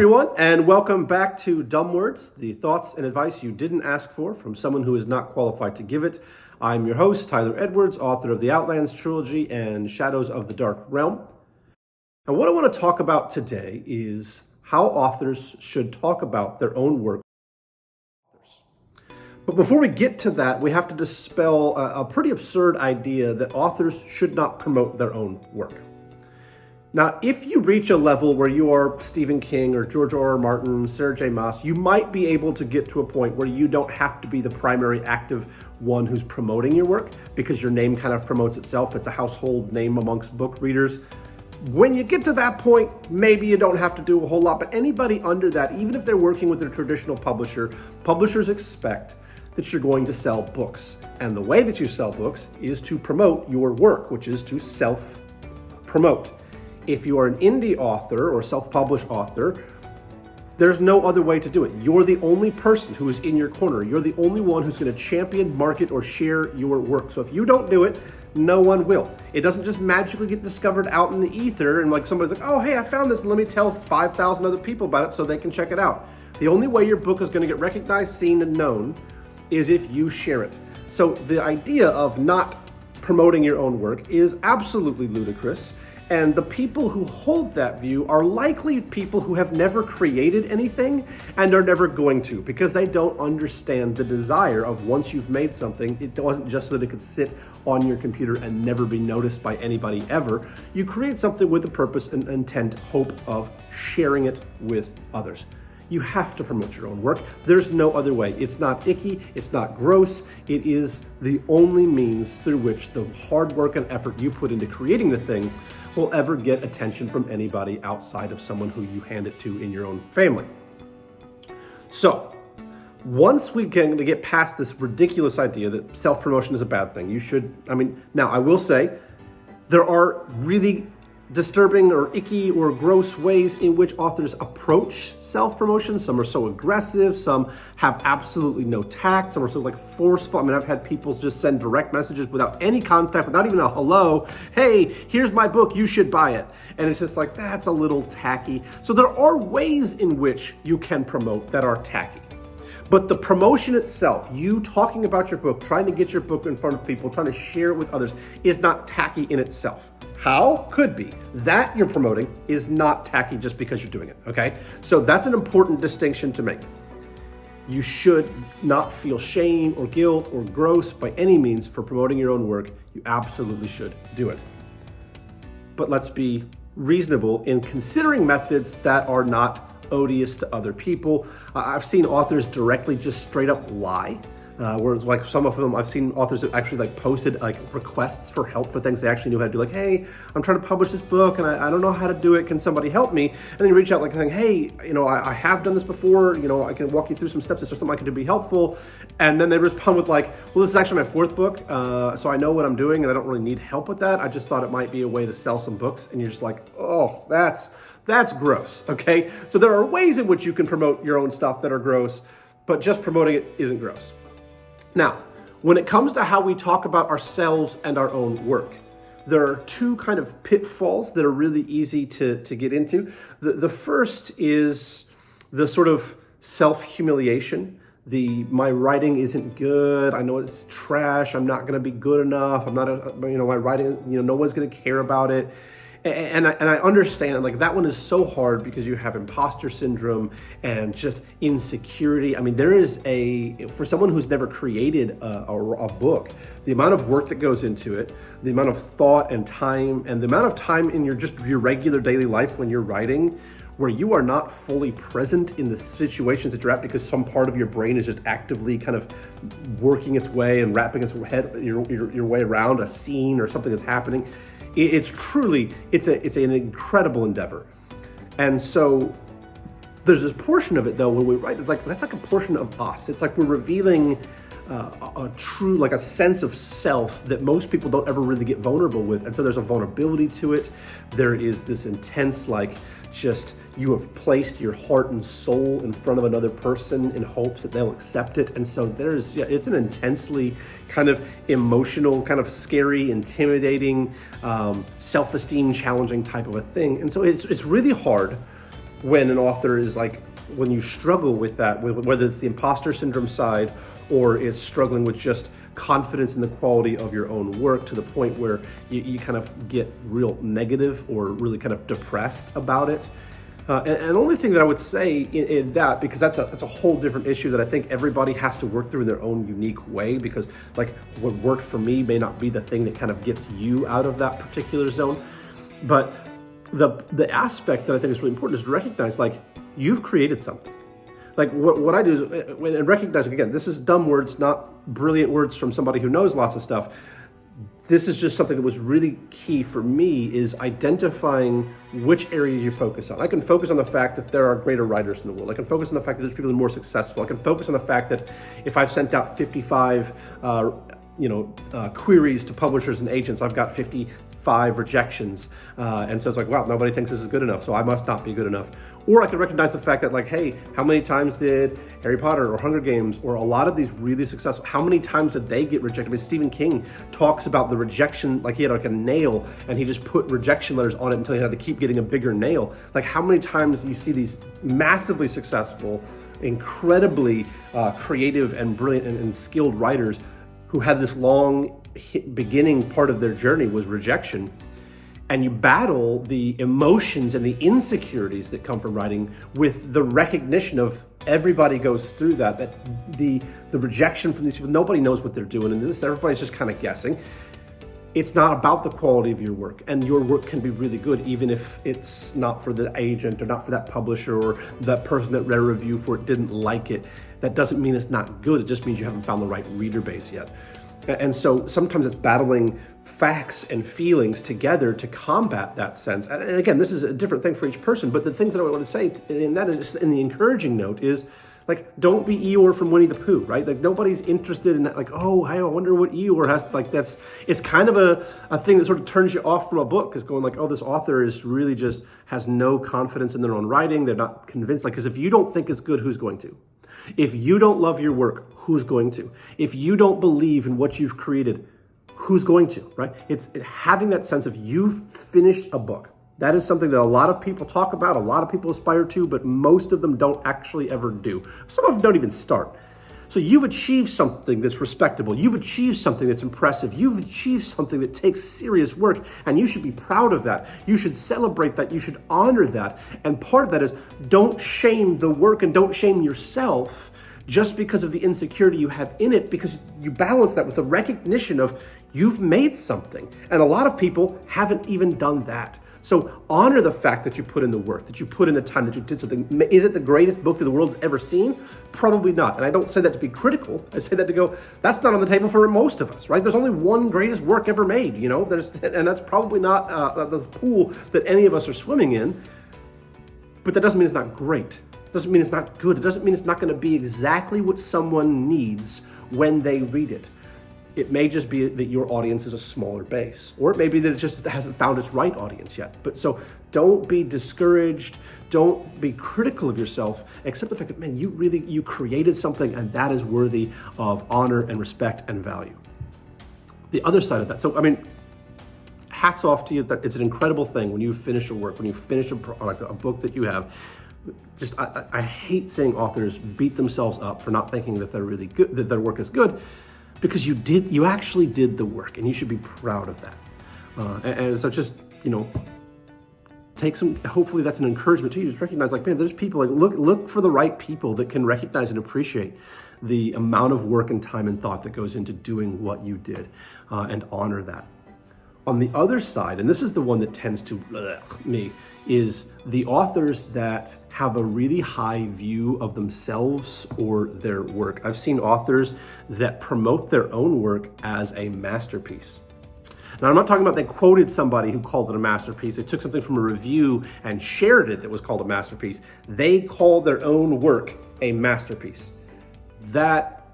everyone, and welcome back to Dumb Words, the thoughts and advice you didn't ask for from someone who is not qualified to give it. I'm your host, Tyler Edwards, author of the Outlands trilogy and Shadows of the Dark Realm. And what I want to talk about today is how authors should talk about their own work. But before we get to that, we have to dispel a pretty absurd idea that authors should not promote their own work. Now, if you reach a level where you are Stephen King or George R.R. Martin, Sarah J. Maas, you might be able to get to a point where you don't have to be the primary active one who's promoting your work because your name kind of promotes itself. It's a household name amongst book readers. When you get to that point, maybe you don't have to do a whole lot, but anybody under that, even if they're working with a traditional publisher, publishers expect that you're going to sell books. And the way that you sell books is to promote your work, which is to self-promote. If you are an indie author or self-published author, there's no other way to do it. You're the only person who is in your corner. You're the only one who's going to champion, market, or share your work. So if you don't do it, no one will. It doesn't just magically get discovered out in the ether and like somebody's like, oh, hey, I found this and let me tell 5,000 other people about it so they can check it out. The only way your book is going to get recognized, seen, and known is if you share it. So the idea of not promoting your own work is absolutely ludicrous. And the people who hold that view are likely people who have never created anything and are never going to, because they don't understand the desire of once you've made something, it wasn't just so that it could sit on your computer and never be noticed by anybody ever. You create something with the purpose and intent, hope of sharing it with others. You have to promote your own work. There's no other way. It's not icky, it's not gross. It is the only means through which the hard work and effort you put into creating the thing will ever get attention from anybody outside of someone who you hand it to in your own family. So, once we can get past this ridiculous idea that self-promotion is a bad thing, now I will say, there are really disturbing or icky or gross ways in which authors approach self-promotion. Some are so aggressive, some have absolutely no tact, some are so forceful. I've had people just send direct messages without any contact, without even a hello. Hey, here's my book, you should buy it. And it's just like, that's a little tacky. So there are ways in which you can promote that are tacky. But the promotion itself, you talking about your book, trying to get your book in front of people, trying to share it with others, is not tacky in itself. How? Could be. That you're promoting is not tacky just because you're doing it, okay? So that's an important distinction to make. You should not feel shame or guilt or gross by any means for promoting your own work. You absolutely should do it. But let's be reasonable in considering methods that are not odious to other people. I've seen authors directly just straight up lie. Whereas some of them, I've seen authors that actually posted requests for help for things they actually knew how to do. Hey, I'm trying to publish this book and I don't know how to do it. Can somebody help me? And then you reach out saying, hey, I have done this before. I can walk you through some steps. Is there something I can do to be helpful? And then they respond with well, this is actually my fourth book. So I know what I'm doing and I don't really need help with that. I just thought it might be a way to sell some books. And you're just like, oh, that's gross. Okay. So there are ways in which you can promote your own stuff that are gross, but just promoting it isn't gross. Now, when it comes to how we talk about ourselves and our own work, there are two kind of pitfalls that are really easy to get into. The first is the sort of self-humiliation. My writing isn't good. I know it's trash. I'm not going to be good enough. I'm not, my writing, no one's going to care about it. And I understand that one is so hard because you have imposter syndrome and just insecurity. There is for someone who's never created a book, the amount of work that goes into it, the amount of thought and time, and the amount of time in your regular daily life when you're writing, where you are not fully present in the situations that you're at because some part of your brain is just actively kind of working its way and wrapping your way around a scene or something that's happening. It's an incredible endeavor. And so there's this portion of it though, when we write, that's like a portion of us. It's like we're revealing a true, a sense of self that most people don't ever really get vulnerable with. And so there's a vulnerability to it. There is this intense, you have placed your heart and soul in front of another person in hopes that they'll accept it. And so it's an intensely kind of emotional, kind of scary, intimidating, self-esteem challenging type of a thing. And so it's really hard when an author is like, when you struggle with that, whether it's the imposter syndrome side or it's struggling with just confidence in the quality of your own work to the point where you kind of get real negative or really kind of depressed about it. And the only thing that I would say in that, because that's a whole different issue that I think everybody has to work through in their own unique way, because like what worked for me may not be the thing that kind of gets you out of that particular zone. But the aspect that I think is really important is to recognize, like, you've created something. Like what I do is, and recognizing, again, this is dumb words, not brilliant words from somebody who knows lots of stuff. This is just something that was really key for me, is identifying which area you focus on. I can focus on the fact that there are greater writers in the world. I can focus on the fact that there's people that are more successful. I can focus on the fact that if I've sent out 55 queries to publishers and agents, I've got 55 rejections. And so it's like, wow, nobody thinks this is good enough, so I must not be good enough. Or I can recognize the fact that, like, hey, how many times did Harry Potter or Hunger Games or a lot of these really successful, how many times did they get rejected? I mean, Stephen King talks about the rejection, like he had like a nail and he just put rejection letters on it until he had to keep getting a bigger nail. Like, how many times do you see these massively successful, incredibly creative and brilliant and skilled writers who had this long beginning part of their journey was rejection, and you battle the emotions and the insecurities that come from writing with the recognition of everybody goes through that the rejection from these people, nobody knows what they're doing in this, everybody's just kind of guessing. It's not about the quality of your work, and your work can be really good even if it's not for the agent or not for that publisher or that person that read a review for it didn't like it. That doesn't mean it's not good, it just means you haven't found the right reader base yet. And so sometimes it's battling facts and feelings together to combat that sense. And again, this is a different thing for each person, but the things that I want to say, and that is in the encouraging note, is like, don't be Eeyore from Winnie the Pooh, right? Like, nobody's interested in that, like, oh, I wonder what Eeyore has, like, it's kind of a thing that sort of turns you off from a book, is going like, oh, this author is really just has no confidence in their own writing. They're not convinced, like, because if you don't think it's good, who's going to? If you don't love your work, who's going to? If you don't believe in what you've created, who's going to, right? It's having that sense of you've finished a book. That is something that a lot of people talk about, a lot of people aspire to, but most of them don't actually ever do. Some of them don't even start. So you've achieved something that's respectable. You've achieved something that's impressive. You've achieved something that takes serious work, and you should be proud of that. You should celebrate that. You should honor that. And part of that is, don't shame the work and don't shame yourself just because of the insecurity you have in it, because you balance that with the recognition of you've made something. And a lot of people haven't even done that. So honor the fact that you put in the work, that you put in the time, that you did something. Is it the greatest book that the world's ever seen? Probably not. And I don't say that to be critical. I say that to go, that's not on the table for most of us, right? There's only one greatest work ever made, you know? And that's probably not the pool that any of us are swimming in. But that doesn't mean it's not great. It doesn't mean it's not good. It doesn't mean it's not going to be exactly what someone needs when they read it. It may just be that your audience is a smaller base, or it may be that it just hasn't found its right audience yet. But so don't be discouraged. Don't be critical of yourself, except the fact that, man, you created something, and that is worthy of honor and respect and value. The other side of that, so I mean, hats off to you. That it's an incredible thing when you finish a work, when you finish a book that you have. Just I hate seeing authors beat themselves up for not thinking that they're really good, that their work is good. Because you actually did the work, and you should be proud of that. And so just, take some, hopefully that's an encouragement to you. Just recognize, like, man, there's people, like, look for the right people that can recognize and appreciate the amount of work and time and thought that goes into doing what you did, and honor that. On the other side, and this is the one that tends to me, is the authors that have a really high view of themselves or their work. I've seen authors that promote their own work as a masterpiece. Now, I'm not talking about they quoted somebody who called it a masterpiece. They took something from a review and shared it that was called a masterpiece. They call their own work a masterpiece. That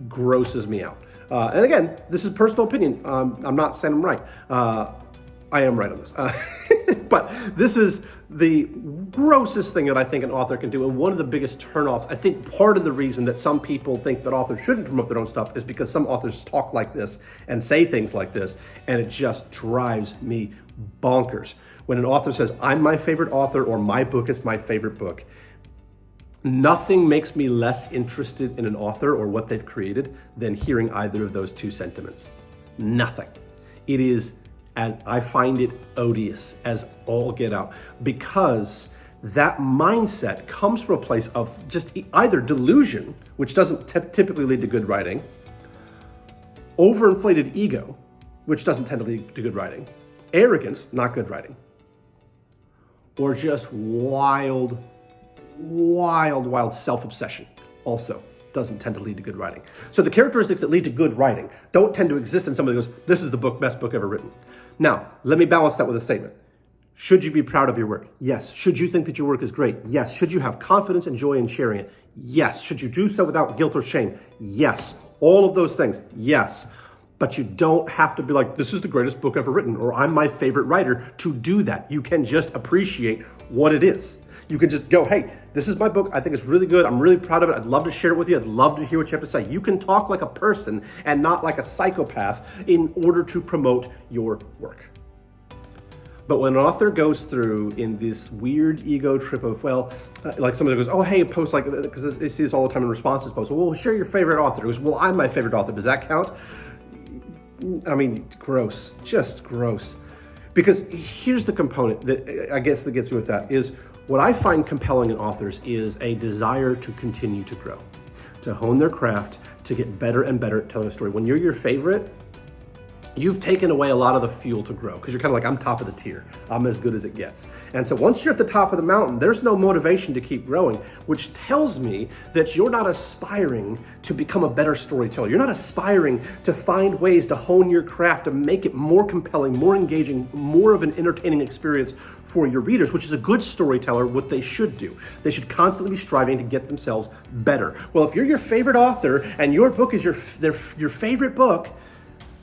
grosses me out. And again, this is personal opinion. I'm not saying I'm right. I am right on this. But this is the grossest thing that I think an author can do, and one of the biggest turnoffs. I think part of the reason that some people think that authors shouldn't promote their own stuff is because some authors talk like this and say things like this, and it just drives me bonkers. When an author says, I'm my favorite author, or my book is my favorite book, nothing makes me less interested in an author or what they've created than hearing either of those two sentiments. Nothing. It is, and I find it odious as all get out, because that mindset comes from a place of just either delusion, which doesn't typically lead to good writing, overinflated ego, which doesn't tend to lead to good writing, arrogance, not good writing, or just wild self-obsession, also doesn't tend to lead to good writing. So the characteristics that lead to good writing don't tend to exist in somebody who goes, this is the best book ever written. Now, let me balance that with a statement. Should you be proud of your work? Yes. Should you think that your work is great? Yes. Should you have confidence and joy in sharing it? Yes. Should you do so without guilt or shame? Yes. All of those things, yes. But you don't have to be like, this is the greatest book ever written, or I'm my favorite writer to do that. You can just appreciate what it is. You can just go, hey, this is my book. I think it's really good. I'm really proud of it. I'd love to share it with you. I'd love to hear what you have to say. You can talk like a person and not like a psychopath in order to promote your work. But when an author goes through in this weird ego trip of, like somebody goes, oh, hey, post like, because I see this all the time in responses posts. Well, share your favorite author. It goes, well, I'm my favorite author. Does that count? I mean, gross, just gross. Because here's the component that I guess that gets me with that is what I find compelling in authors is a desire to continue to grow, to hone their craft, to get better and better at telling a story. When you're your favorite, you've taken away a lot of the fuel to grow because you're kind of like, I'm top of the tier. I'm as good as it gets. And so once you're at the top of the mountain, there's no motivation to keep growing, which tells me that you're not aspiring to become a better storyteller. You're not aspiring to find ways to hone your craft, to make it more compelling, more engaging, more of an entertaining experience for your readers, which is a good storyteller, what they should do. They should constantly be striving to get themselves better. Well, if you're your favorite author and your book is your favorite book,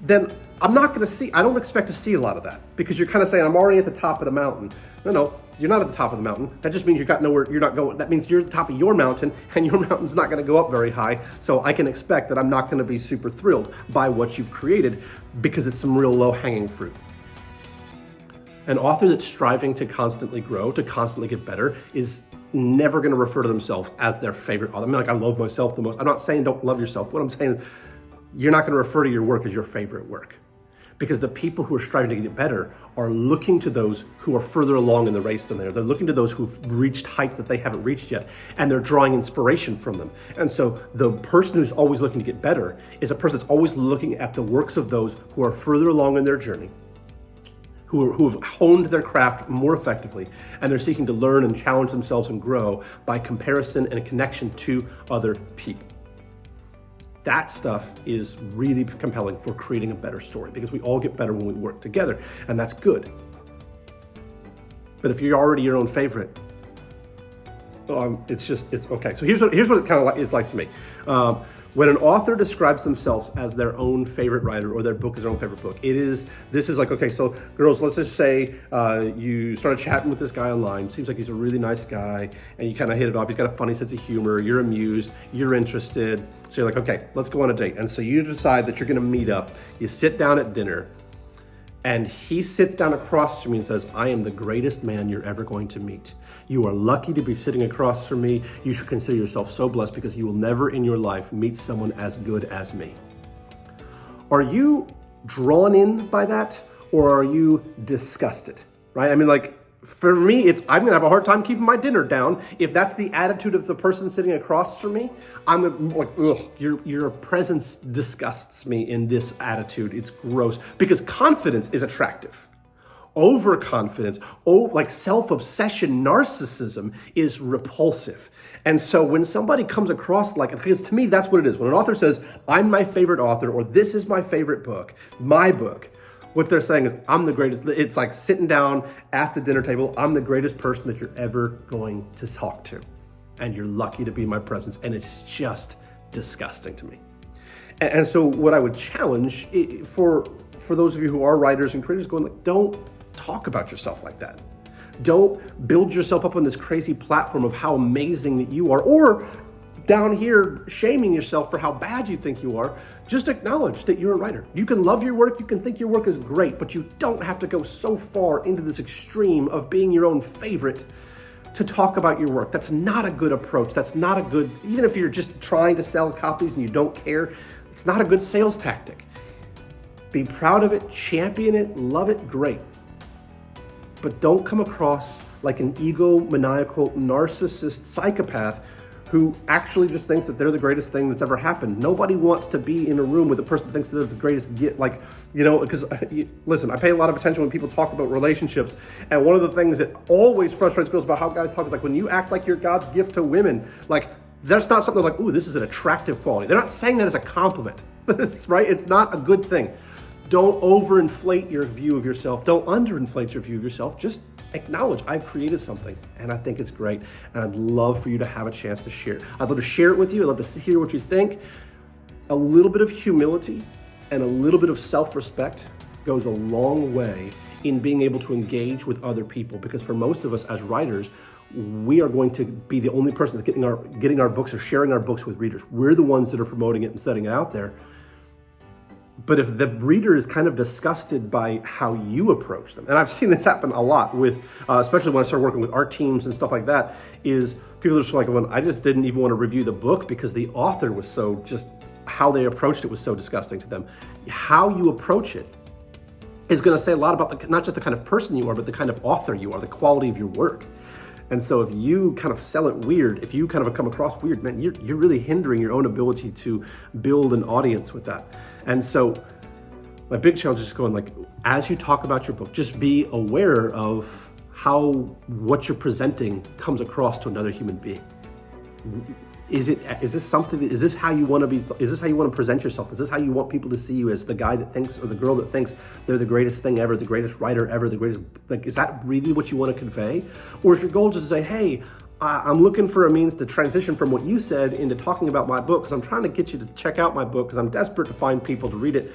then I don't expect to see a lot of that because you're kind of saying, I'm already at the top of the mountain. No, you're not at the top of the mountain. That just means that means you're at the top of your mountain and your mountain's not going to go up very high. So I can expect that I'm not going to be super thrilled by what you've created because it's some real low hanging fruit. An author that's striving to constantly grow, to constantly get better is never going to refer to themselves as their favorite author. I mean, like I love myself the most. I'm not saying don't love yourself. What I'm saying is you're not going to refer to your work as your favorite work. Because the people who are striving to get better are looking to those who are further along in the race than they are. They're looking to those who've reached heights that they haven't reached yet, and they're drawing inspiration from them. And so the person who's always looking to get better is a person that's always looking at the works of those who are further along in their journey, who have honed their craft more effectively, and they're seeking to learn and challenge themselves and grow by comparison and connection to other people. That stuff is really compelling for creating a better story because we all get better when we work together, and that's good. But if you're already your own favorite, it's okay. So here's what it kind of it's like to me. When an author describes themselves as their own favorite writer or their book is their own favorite book, this is like, okay, so girls, let's just say you started chatting with this guy online. Seems like he's a really nice guy and you kind of hit it off. He's got a funny sense of humor. You're amused. You're interested. So you're like, okay, let's go on a date. And so you decide that you're going to meet up. You sit down at dinner and he sits down across from me and says, I am the greatest man you're ever going to meet. You are lucky to be sitting across from me. You should consider yourself so blessed because you will never in your life meet someone as good as me. Are you drawn in by that or are you disgusted, right? I mean, like, for me, I'm gonna have a hard time keeping my dinner down. If that's the attitude of the person sitting across from me, I'm like, ugh, your presence disgusts me in this attitude. It's gross because confidence is attractive. Overconfidence, like self-obsession, narcissism is repulsive. And so when somebody comes across because to me, that's what it is. When an author says, I'm my favorite author, or this is my favorite book, my book, what they're saying is, I'm the greatest. It's like sitting down at the dinner table. I'm the greatest person that you're ever going to talk to. And you're lucky to be in my presence. And it's just disgusting to me. And so what I would challenge for those of you who are writers and creators going don't talk about yourself like that. Don't build yourself up on this crazy platform of how amazing that you are. Or down here shaming yourself for how bad you think you are. Just acknowledge that you're a writer. You can love your work, you can think your work is great, but you don't have to go so far into this extreme of being your own favorite to talk about your work. That's not a good approach. That's not a good, even if you're just trying to sell copies and you don't care, it's not a good sales tactic. Be proud of it, champion it, love it, great. But don't come across like an egomaniacal, narcissist psychopath who actually just thinks that they're the greatest thing that's ever happened. Nobody wants to be in a room with a person that thinks they're the greatest, because listen, I pay a lot of attention when people talk about relationships, and one of the things that always frustrates girls about how guys talk is like, when you act like you're God's gift to women, like, that's not something like, ooh, this is an attractive quality. They're not saying that as a compliment, right? It's not a good thing. Don't overinflate your view of yourself. Don't underinflate your view of yourself. Just acknowledge, I've created something and I think it's great. And I'd love for you to have a chance to share. I'd love to share it with you. I'd love to hear what you think. A little bit of humility and a little bit of self-respect goes a long way in being able to engage with other people. Because for most of us as writers, we are going to be the only person that's getting our books or sharing our books with readers. We're the ones that are promoting it and setting it out there. But if the reader is kind of disgusted by how you approach them, and I've seen this happen a lot with, especially when I started working with art teams and stuff like that, is people are just like, well, I just didn't even want to review the book because the author was so just, how they approached it was so disgusting to them. How you approach it is going to say a lot about not just the kind of person you are, but the kind of author you are, the quality of your work. And so if you kind of sell it weird, if you kind of come across weird, man, you're really hindering your own ability to build an audience with that. And so my big challenge is going like, as you talk about your book, just be aware of how what you're presenting comes across to another human being. Is this how you want to be? Is this how you want to present yourself? Is this how you want people to see you, as the guy that thinks or the girl that thinks they're the greatest thing ever, the greatest writer ever, the greatest, like, is that really what you want to convey? Or is your goal just to say, hey, I'm looking for a means to transition from what you said into talking about my book because I'm trying to get you to check out my book because I'm desperate to find people to read it.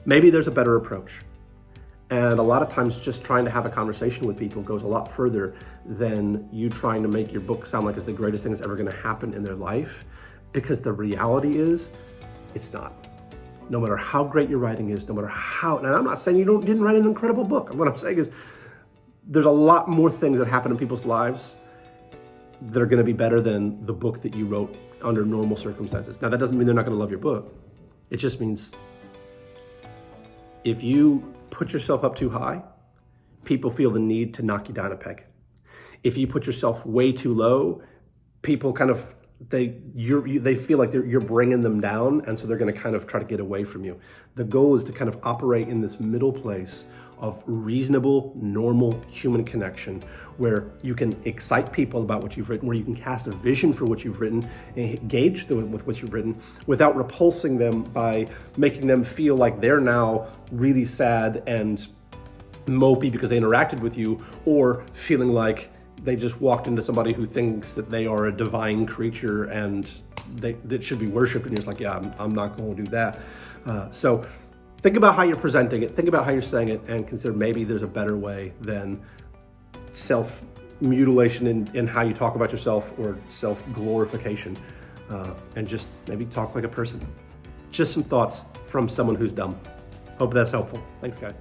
Maybe there's a better approach. And a lot of times just trying to have a conversation with people goes a lot further than you trying to make your book sound like it's the greatest thing that's ever going to happen in their life, because the reality is it's not. No matter how great your writing is, no matter how, and I'm not saying you didn't write an incredible book. What I'm saying is there's a lot more things that happen in people's lives that are going to be better than the book that you wrote under normal circumstances. Now, that doesn't mean they're not going to love your book. It just means if you put yourself up too high, people feel the need to knock you down a peg. If you put yourself way too low, people kind of, they feel like you're bringing them down, and so they're going to kind of try to get away from you. The goal is to kind of operate in this middle place of reasonable, normal human connection, where you can excite people about what you've written, where you can cast a vision for what you've written, and engage them with what you've written without repulsing them by making them feel like they're now really sad and mopey because they interacted with you, or feeling like they just walked into somebody who thinks that they are a divine creature and that should be worshipped, and you're just like, yeah, I'm not going to do that. So think about how you're presenting it, think about how you're saying it, and consider maybe there's a better way than self-mutilation in how you talk about yourself, or self-glorification, and just maybe talk like a person. Just some thoughts from someone who's dumb. Hope that's helpful. Thanks, guys.